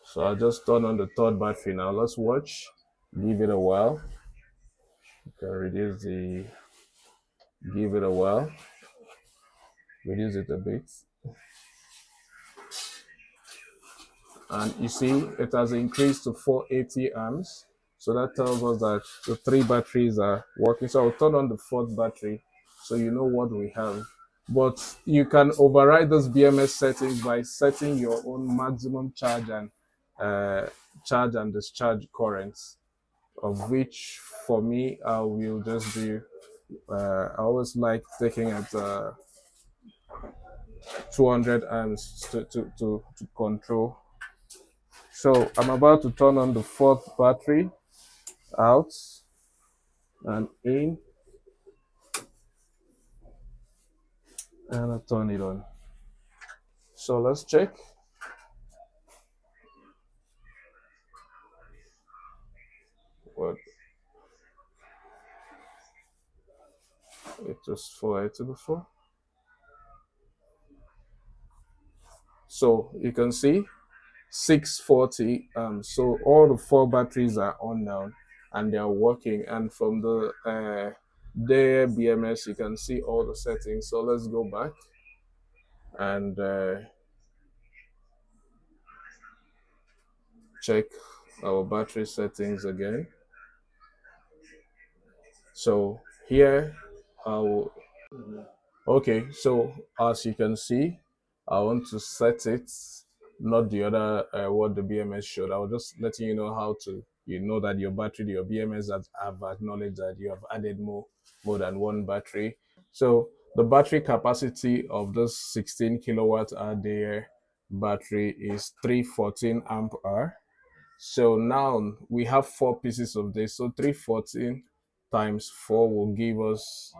so I'll just turn on the third battery now. Let's watch. Give it a while. You can give it a while. Reduce it a bit. And you see it has increased to 480 amps. So that tells us that the three batteries are working. So I'll turn on the fourth battery so you know what we have. But you can override those BMS settings by setting your own maximum uh, charge and discharge currents, of which for me I will just do. I always like taking it 200 amps to control. So I'm about to turn on the fourth battery, out and in, and I turn it on. So let's check. What it was 480 before. So you can see 640. So all the four batteries are on now and they are working. And from the Deye BMS, you can see all the settings. So let's go back and check our battery settings again. So here, I'll, okay, so as you can see, I want to set it, not the other, what the BMS showed. I was just letting you know how to, you know that your battery, your BMS have acknowledged that you have added more than one battery. So the battery capacity of this 16 kilowatt hour day battery is 314 amp hour. So now we have four pieces of this. So 314 times 4 will give us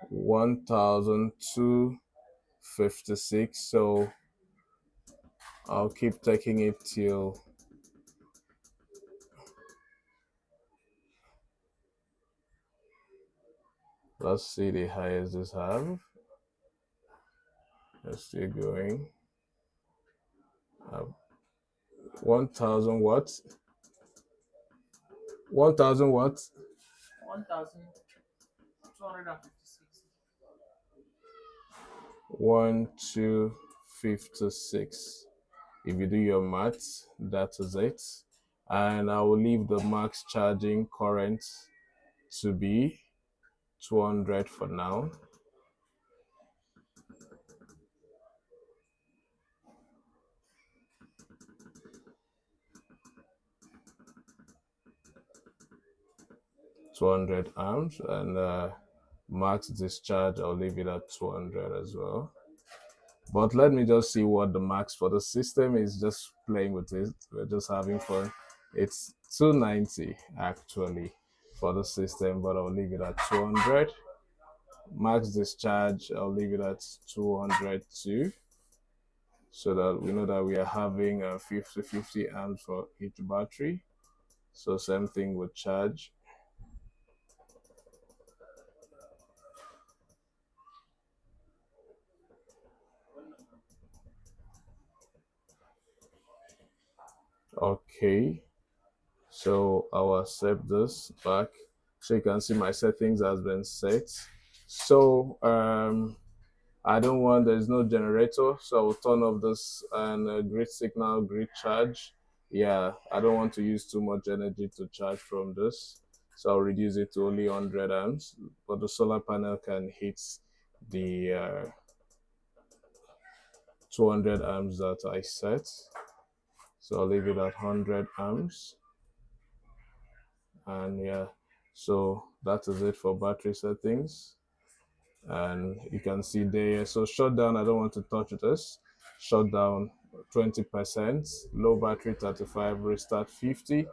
1256. So I'll keep taking it till, let's see the highest this have. Let's still going. 1000 watts. 1000 watts. 1256. 1256. If you do your maths, that is it. And I will leave the max charging current to be 200 for now. $200 amps, and max discharge, I'll leave it at 200 as well. But let me just see what the max for the system is. Just playing with it, we're just having fun. It's 290 actually for the system, but I'll leave it at 200. Max discharge, I'll leave it at 200 too, so that we know that we are having 50 amps for each battery. So same thing with charge. Okay, so I'll accept this back. So you can see my settings has been set. So I don't want, there's no generator, so I will turn off this and grid signal, grid charge. Yeah, I don't want to use too much energy to charge from this, so I'll reduce it to only 100 amps, but the solar panel can hit the 200 amps that I set. So I'll leave it at 100 amps. And yeah, so that is it for battery settings. And you can see there, so shutdown, I don't want to touch this. Shutdown 20%, low battery 35, restart 50.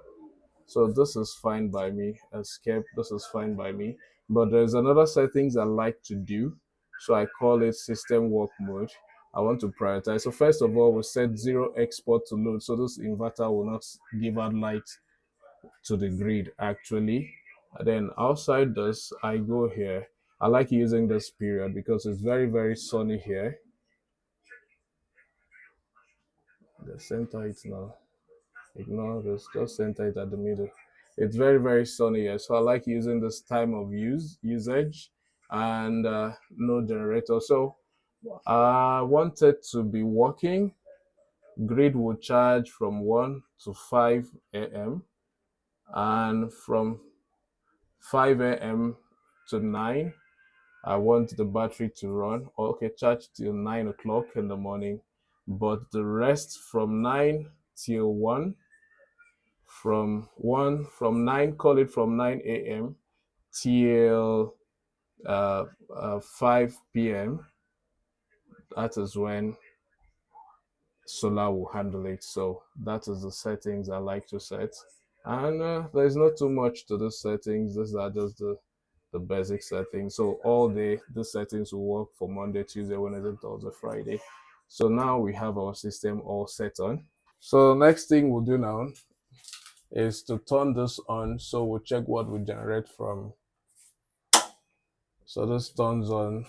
So this is fine by me. Escape, this is fine by me. But there's another settings I like to do, so I call it system work mode. I want to prioritize. So first of all, we set zero export to load, so this inverter will not give out light to the grid actually. And then outside this, I go here. I like using this period because it's very sunny here. The center it now. Ignore this, just center it at the middle. It's very sunny here, so I like using this time of usage, and no generator. So I want it to be working. Grid will charge from 1 to 5 a.m. and from 5 a.m. to 9, I want the battery to run. Okay, charge till 9 o'clock in the morning, but the rest from 9 till 1, from 9, call it from 9 a.m. till 5 p.m. That is when solar will handle it. So that is the settings I like to set. And there's not too much to the settings. These are just the the basic settings. So all the settings will work for Monday, Tuesday, Wednesday, Thursday, Friday. So now we have our system all set on. So next thing we'll do now is to turn this on. So we'll check what we generate from. So this turns on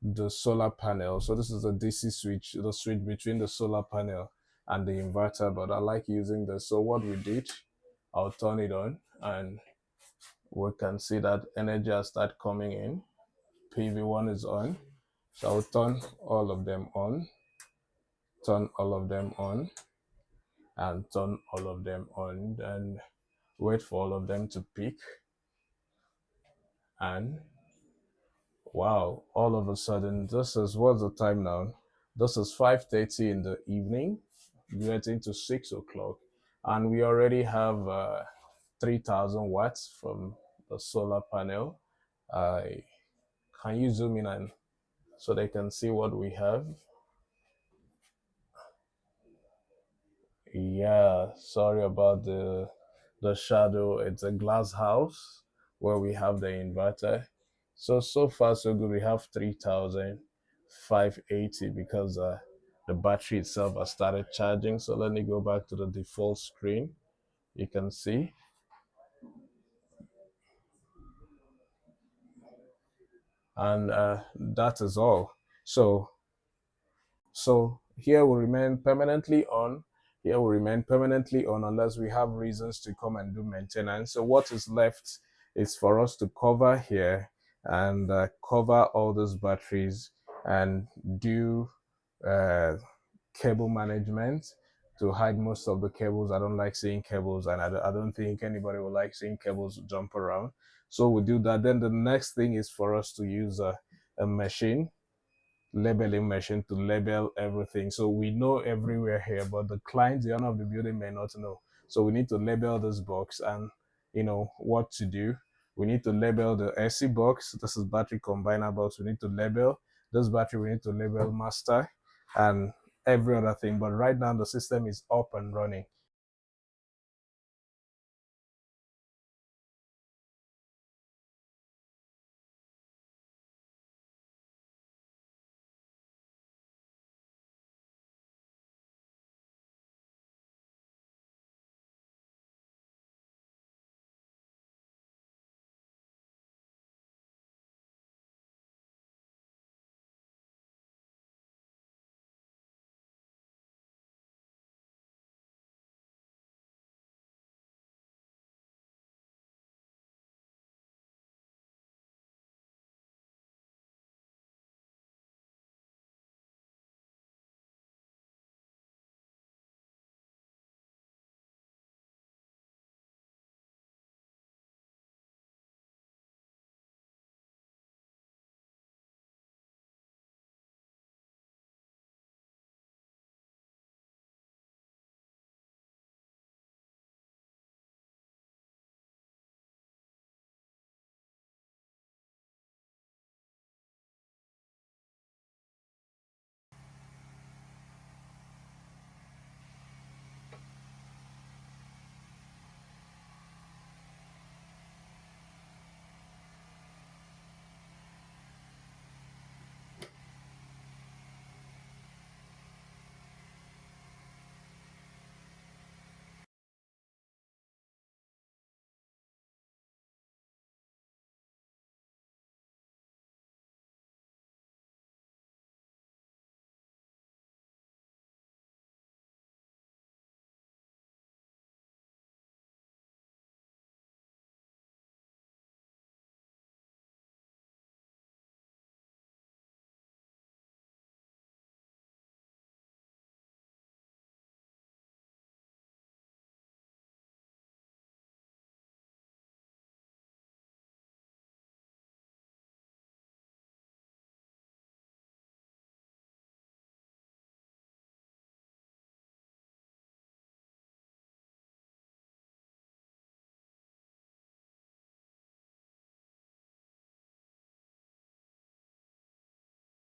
the solar panel. So this is a DC switch, the switch between the solar panel and the inverter, but I like using this. So what we did, I'll turn it on and we can see that energy has started coming in. PV1 is on. So I'll turn all of them on, turn all of them on, and turn all of them on, and wait for all of them to peak. And wow, all of a sudden, this is what's the time now? This is 5:30 in the evening, getting to 6 o'clock, and we already have 3,000 watts from the solar panel. Can you zoom in and so they can see what we have? Yeah, sorry about the shadow. It's a glass house where we have the inverter. So far so good. We have 3,580 because the battery itself has started charging. So let me go back to the default screen. You can see, and that is all. So here will remain permanently on. Here will remain permanently on unless we have reasons to come and do maintenance. So what is left is for us to cover here and cover all those batteries and do uh, cable management to hide most of the cables. I don't like seeing cables, and I don't think anybody would like seeing cables jump around. So we do that. Then the next thing is for us to use a machine, labeling machine, to label everything. So we know everywhere here, but the client, the owner of the building, may not know. So we need to label this box and what to do. We need to label the SC box. This is battery combiner box. We need to label this battery. We need to label master and every other thing. But right now the system is up and running.